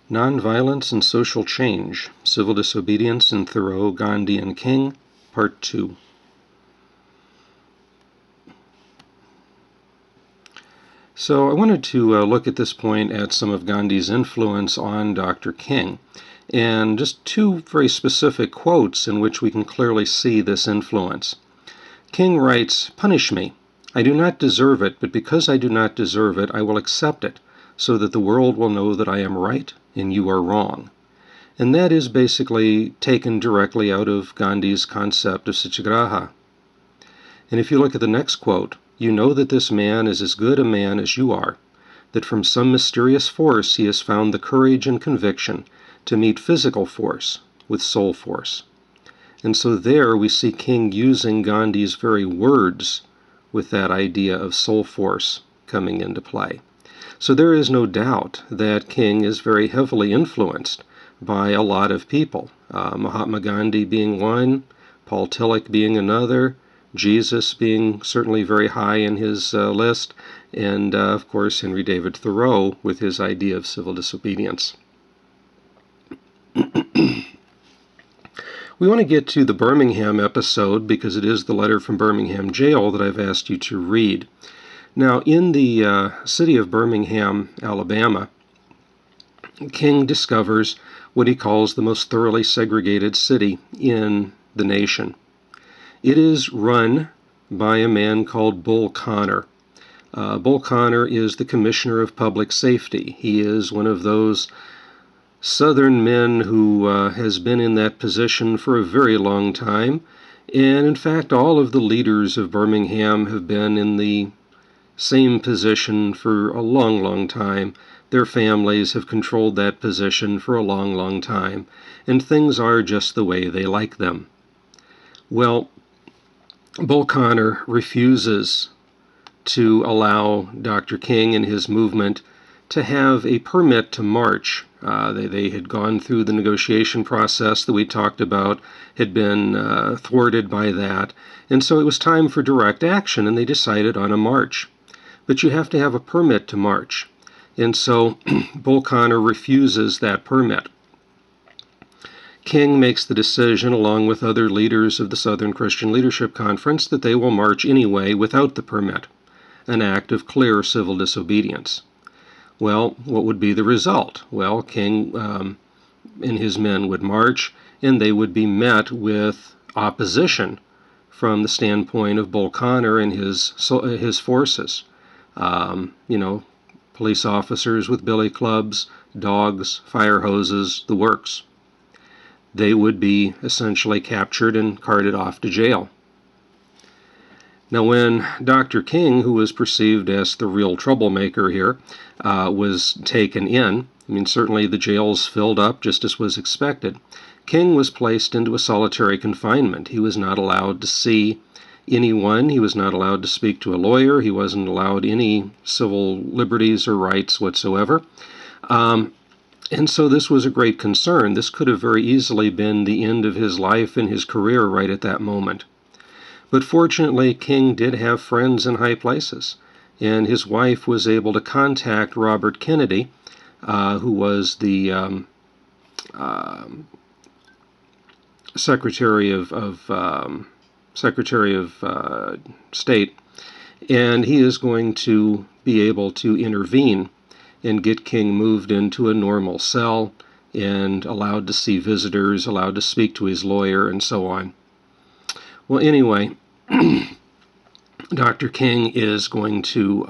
Nonviolence and Social Change, Civil Disobedience in Thoreau, Gandhi, and King, Part 2. So I wanted to look at this point at some of Gandhi's influence on Dr. King, and just two very specific quotes in which we can clearly see this influence. King writes, "Punish me. I do not deserve it, but because I do not deserve it, I will accept it, so that the world will know that I am right and you are wrong." And that is basically taken directly out of Gandhi's concept of satyagraha. And if you look at the next quote, "You know that this man is as good a man as you are, that from some mysterious force he has found the courage and conviction to meet physical force with soul force." And so there we see King using Gandhi's very words with that idea of soul force coming into play. So there is no doubt that King is very heavily influenced by a lot of people, Mahatma Gandhi being one, Paul Tillich being another, Jesus being certainly very high in his list, and of course Henry David Thoreau with his idea of civil disobedience. We want to get to the Birmingham episode because it is the letter from Birmingham Jail that I've asked you to read. Now, in the city of Birmingham, Alabama, King discovers what he calls the most thoroughly segregated city in the nation. It is run by a man called Bull Connor. Bull Connor is the Commissioner of Public Safety. He is one of those Southern men who has been in that position for a very long time, and in fact all of the leaders of Birmingham have been in the same position for a long, long time. Their families have controlled that position for a long, long time, and things are just the way they like them. Well, Bull Connor refuses to allow Dr. King and his movement to have a permit to march. They had gone through the negotiation process that we talked about, had been thwarted by that, and so it was time for direct action, and they decided on a march. But you have to have a permit to march, and so Bull Connor refuses that permit. King makes the decision, along with other leaders of the Southern Christian Leadership Conference, that they will march anyway without the permit, an act of clear civil disobedience. Well, what would be the result? Well, King and his men would march, and they would be met with opposition from the standpoint of Bull Connor and his forces. Police officers with billy clubs, dogs, fire hoses, the works. They would be essentially captured and carted off to jail. Now, when Dr. King, who was perceived as the real troublemaker here, was taken in, certainly the jails filled up just as was expected. King was placed into a solitary confinement. He was not allowed to see anyone. He was not allowed to speak to a lawyer. He wasn't allowed any civil liberties or rights whatsoever. And so this was a great concern. This could have very easily been the end of his life and his career right at that moment. But fortunately, King did have friends in high places, and his wife was able to contact Robert Kennedy, who was the Secretary of State, and he is going to be able to intervene and get King moved into a normal cell and allowed to see visitors, allowed to speak to his lawyer, and so on. Well, anyway, Dr. King is going to,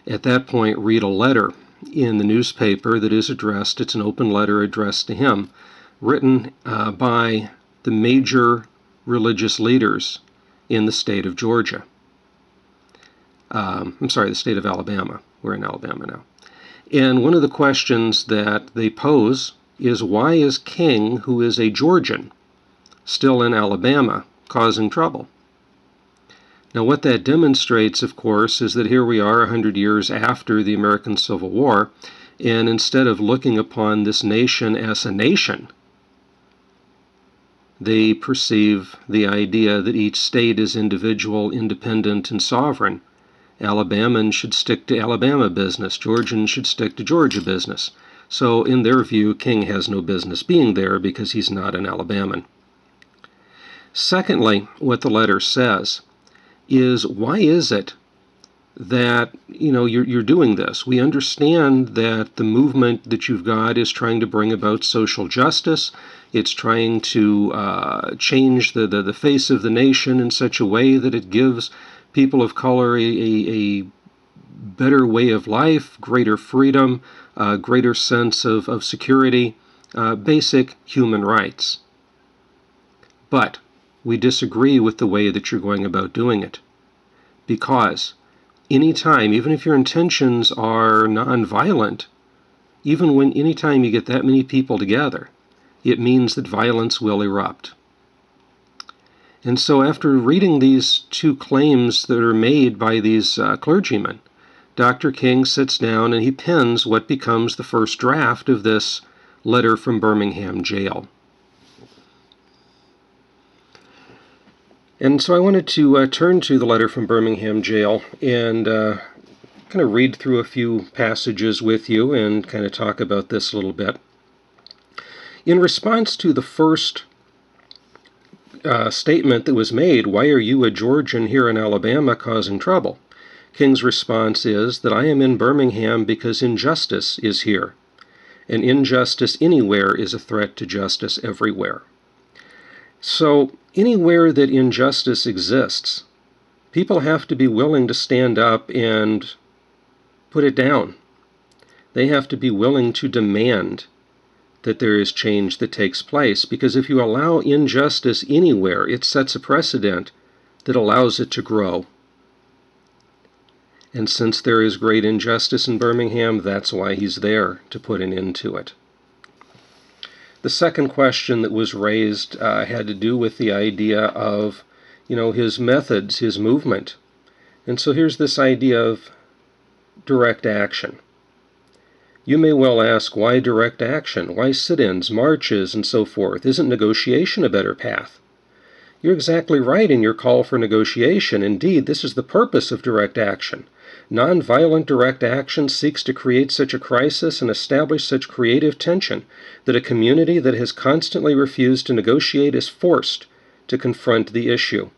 at that point, read a letter in the newspaper that is addressed. It's an open letter addressed to him, written by the major religious leaders in the state of Georgia. The state of Alabama. We're in Alabama now. And one of the questions that they pose is, why is King, who is a Georgian, still in Alabama, causing trouble? Now, what that demonstrates, of course, is that here we are 100 years after the American Civil War, and instead of looking upon this nation as a nation, they perceive the idea that each state is individual, independent, and sovereign. Alabamans should stick to Alabama business. Georgians should stick to Georgia business. So in their view, King has no business being there because he's not an Alabaman. Secondly, what the letter says is, why is it that you're doing this? We understand that the movement that you've got is trying to bring about social justice. It's trying to change the face of the nation in such a way that it gives people of color a better way of life, greater freedom, greater sense of security, basic human rights. But we disagree with the way that you're going about doing it, because anytime, even if your intentions are nonviolent, anytime you get that many people together, it means that violence will erupt. And so after reading these two claims that are made by these clergymen, Dr. King sits down and he pens what becomes the first draft of this letter from Birmingham Jail. And so I wanted to turn to the letter from Birmingham Jail and kind of read through a few passages with you and kind of talk about this a little bit. In response to the first statement that was made, "Why are you, a Georgian, here in Alabama causing trouble?" King's response is that I am in Birmingham because injustice is here, and injustice anywhere is a threat to justice everywhere. So anywhere that injustice exists, people have to be willing to stand up and put it down. They have to be willing to demand that there is change that takes place, because if you allow injustice anywhere, it sets a precedent that allows it to grow. And since there is great injustice in Birmingham, that's why he's there, to put an end to it. The second question that was raised had to do with the idea of, his methods, his movement. And so here's this idea of direct action. You may well ask, why direct action? Why sit-ins, marches, and so forth? Isn't negotiation a better path? You're exactly right in your call for negotiation. Indeed, this is the purpose of direct action. Nonviolent direct action seeks to create such a crisis and establish such creative tension that a community that has constantly refused to negotiate is forced to confront the issue.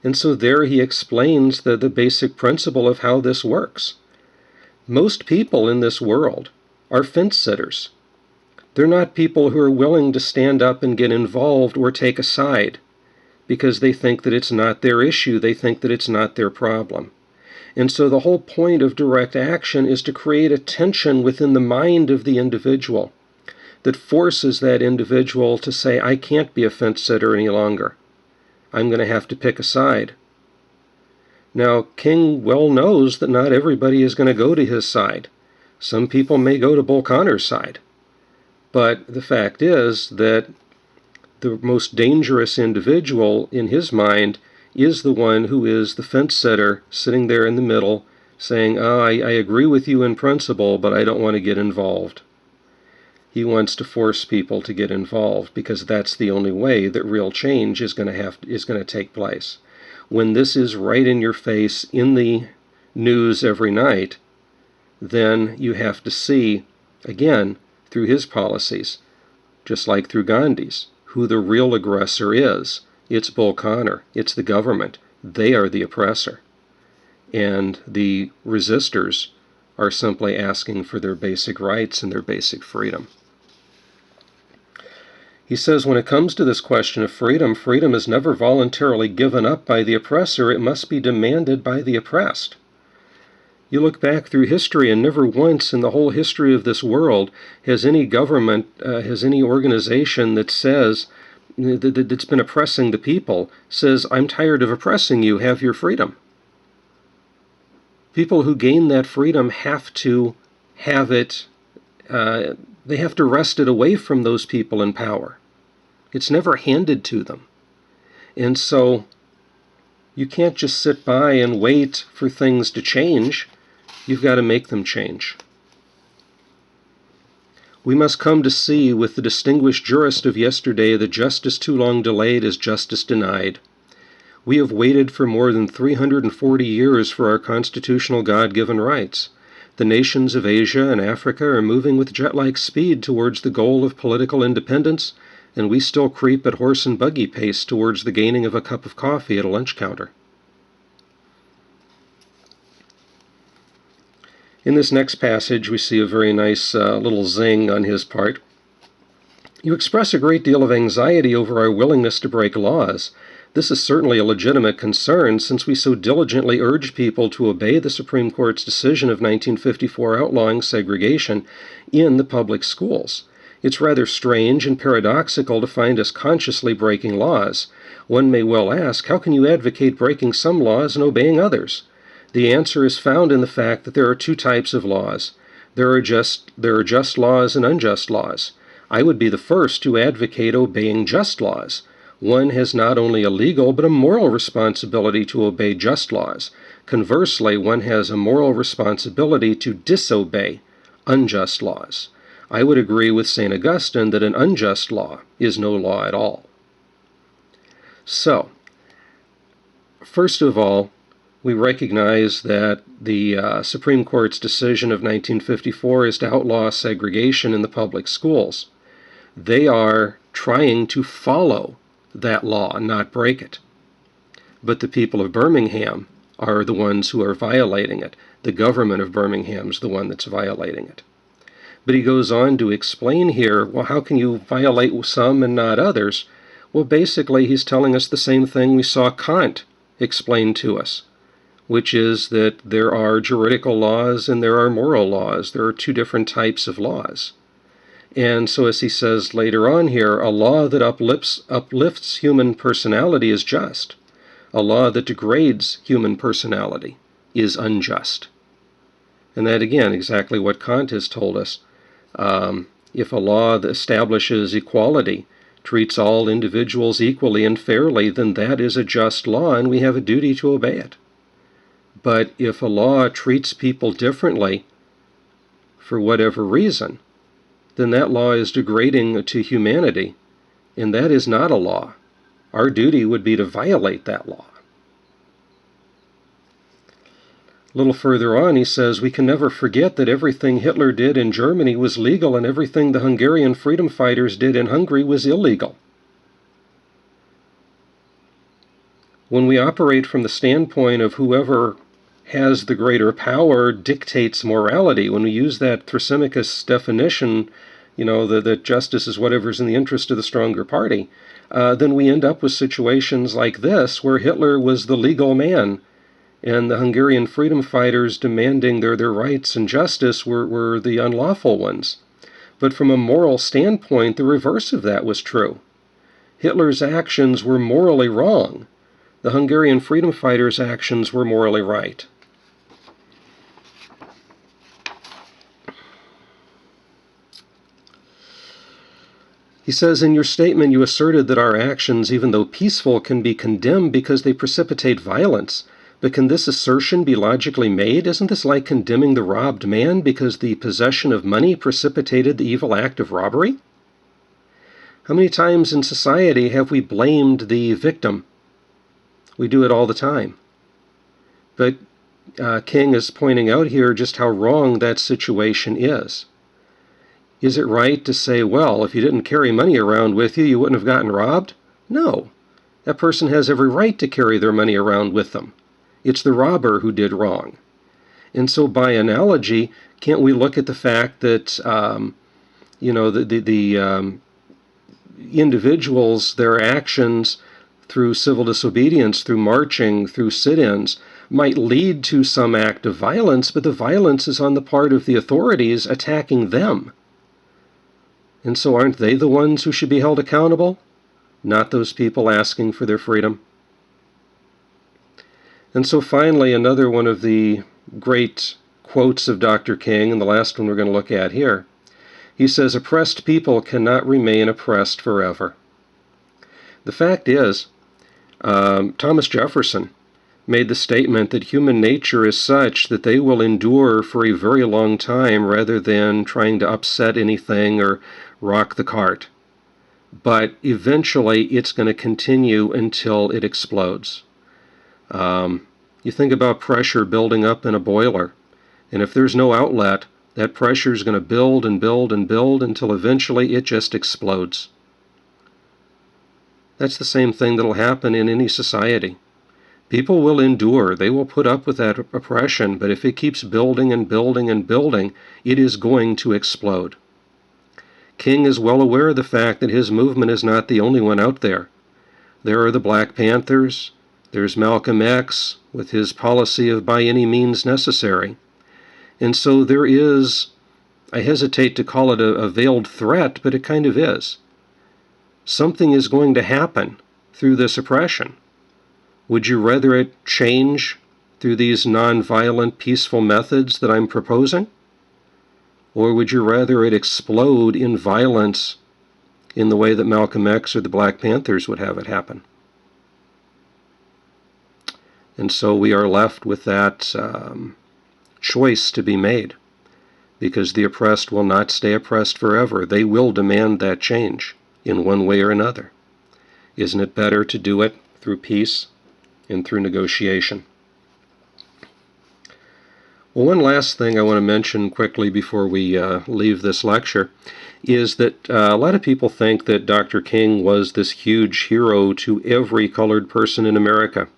And so there he explains the basic principle of how this works. Most people in this world are fence sitters. They're not people who are willing to stand up and get involved or take a side because they think that it's not their issue, they think that it's not their problem. And so the whole point of direct action is to create a tension within the mind of the individual that forces that individual to say, I can't be a fence sitter any longer. I'm going to have to pick a side. Now, King well knows that not everybody is going to go to his side. Some people may go to Bull Connor's side. But the fact is that the most dangerous individual in his mind is the one who is the fence sitter sitting there in the middle saying, I agree with you in principle, but I don't want to get involved. He wants to force people to get involved because that's the only way that real change is going to take place. When this is right in your face in the news every night, then you have to see, again, through his policies, just like through Gandhi's, who the real aggressor is. It's Bull Connor. It's the government. They are the oppressor. And the resistors are simply asking for their basic rights and their basic freedom. He says, when it comes to this question of freedom, freedom is never voluntarily given up by the oppressor. It must be demanded by the oppressed. You look back through history, and never once in the whole history of this world has any government, has any organization that says, that's been oppressing the people, says, I'm tired of oppressing you, have your freedom. People who gain that freedom have to have it, they have to wrest it away from those people in power. It's never handed to them. And so you can't just sit by and wait for things to change. You've got to make them change. We must come to see with the distinguished jurist of yesterday that justice too long delayed is justice denied. We have waited for more than 340 years for our constitutional God-given rights. The nations of Asia and Africa are moving with jet-like speed towards the goal of political independence, and we still creep at horse and buggy pace towards the gaining of a cup of coffee at a lunch counter. In this next passage, we see a very nice little zing on his part. You express a great deal of anxiety over our willingness to break laws. This is certainly a legitimate concern, since we so diligently urge people to obey the Supreme Court's decision of 1954 outlawing segregation in the public schools. It's rather strange and paradoxical to find us consciously breaking laws. One may well ask, how can you advocate breaking some laws and obeying others? The answer is found in the fact that there are two types of laws. There are just laws and unjust laws. I would be the first to advocate obeying just laws. One has not only a legal but a moral responsibility to obey just laws. Conversely, one has a moral responsibility to disobey unjust laws. I would agree with St. Augustine that an unjust law is no law at all. So, first of all, we recognize that the Supreme Court's decision of 1954 is to outlaw segregation in the public schools. They are trying to follow that law, not break it. But the people of Birmingham are the ones who are violating it. The government of Birmingham is the one that's violating it. But he goes on to explain here, well, how can you violate some and not others? Well, basically, he's telling us the same thing we saw Kant explain to us, which is that there are juridical laws and there are moral laws. There are two different types of laws. And so, as he says later on here, a law that uplifts human personality is just. A law that degrades human personality is unjust. And that, again, exactly what Kant has told us. If a law that establishes equality treats all individuals equally and fairly, then that is a just law, and we have a duty to obey it. But if a law treats people differently for whatever reason, then that law is degrading to humanity, and that is not a law. Our duty would be to violate that law. A little further on, he says, we can never forget that everything Hitler did in Germany was legal and everything the Hungarian freedom fighters did in Hungary was illegal. When we operate from the standpoint of whoever has the greater power dictates morality, when we use that Thrasymachus definition, that justice is whatever's in the interest of the stronger party, then we end up with situations like this, where Hitler was the legal man, and the Hungarian freedom fighters demanding their rights and justice were the unlawful ones. But from a moral standpoint, the reverse of that was true. Hitler's actions were morally wrong. The Hungarian freedom fighters' actions were morally right. He says, in your statement you asserted that our actions, even though peaceful, can be condemned because they precipitate violence. But can this assertion be logically made? Isn't this like condemning the robbed man because the possession of money precipitated the evil act of robbery? How many times in society have we blamed the victim? We do it all the time. But King is pointing out here just how wrong that situation is. Is it right to say, well, if you didn't carry money around with you, you wouldn't have gotten robbed? No. That person has every right to carry their money around with them. It's the robber who did wrong. And so by analogy, can't we look at the fact that, the individuals, their actions through civil disobedience, through marching, through sit-ins, might lead to some act of violence, but the violence is on the part of the authorities attacking them. And so aren't they the ones who should be held accountable? Not those people asking for their freedom. And so finally, another one of the great quotes of Dr. King, and the last one we're going to look at here. He says, oppressed people cannot remain oppressed forever. The fact is, Thomas Jefferson made the statement that human nature is such that they will endure for a very long time rather than trying to upset anything or rock the cart. But eventually it's going to continue until it explodes. You think about pressure building up in a boiler, And if there's no outlet, that pressure is going to build and build and build until eventually it just explodes. That's the same thing that'll happen in any society. People will endure. They will put up with that oppression, but if it keeps building and building and building, it is going to explode. King is well aware of the fact that his movement is not the only one out there. There are the Black Panthers. There's Malcolm X with his policy of by any means necessary. And so there is, I hesitate to call it a veiled threat, but it kind of is. Something is going to happen through this oppression. Would you rather it change through these nonviolent, peaceful methods that I'm proposing? Or would you rather it explode in violence in the way that Malcolm X or the Black Panthers would have it happen? And so we are left with that choice to be made, because the oppressed will not stay oppressed forever. They will demand that change in one way or another. Isn't it better to do it through peace and through negotiation? Well, one last thing I want to mention quickly before we leave this lecture is that a lot of people think that Dr. King was this huge hero to every colored person in America.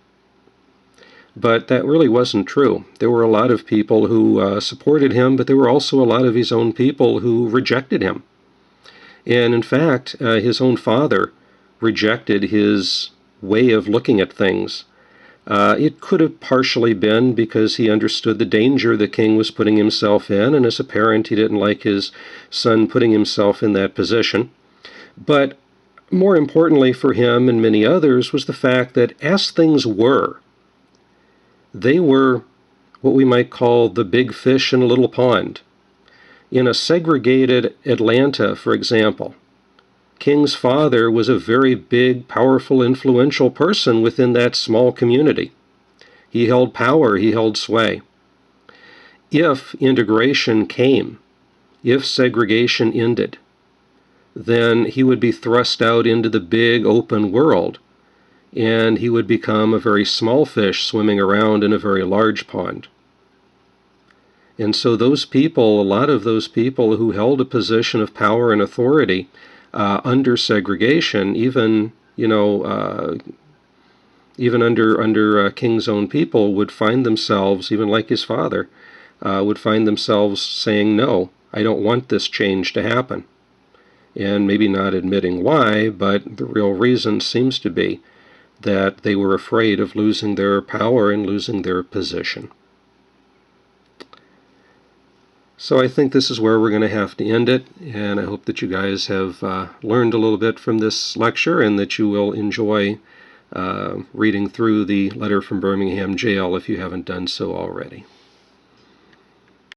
But that really wasn't true. There were a lot of people who supported him, but there were also a lot of his own people who rejected him. And in fact, his own father rejected his way of looking at things. It could have partially been because he understood the danger that King was putting himself in, and as a parent, he didn't like his son putting himself in that position. But more importantly for him and many others was the fact that as things were, they were what we might call the big fish in a little pond. In a segregated Atlanta, for example, King's father was a very big, powerful, influential person within that small community. He held power, he held sway. If integration came, if segregation ended, then he would be thrust out into the big open world, and he would become a very small fish swimming around in a very large pond. And so those people, a lot of those people who held a position of power and authority under segregation, even under King's own people, would find themselves, even like his father, would find themselves saying, no, I don't want this change to happen. And maybe not admitting why, but the real reason seems to be that they were afraid of losing their power and losing their position. So I think this is where we're going to have to end it, and I hope that you guys have learned a little bit from this lecture and that you will enjoy reading through the letter from Birmingham Jail if you haven't done so already.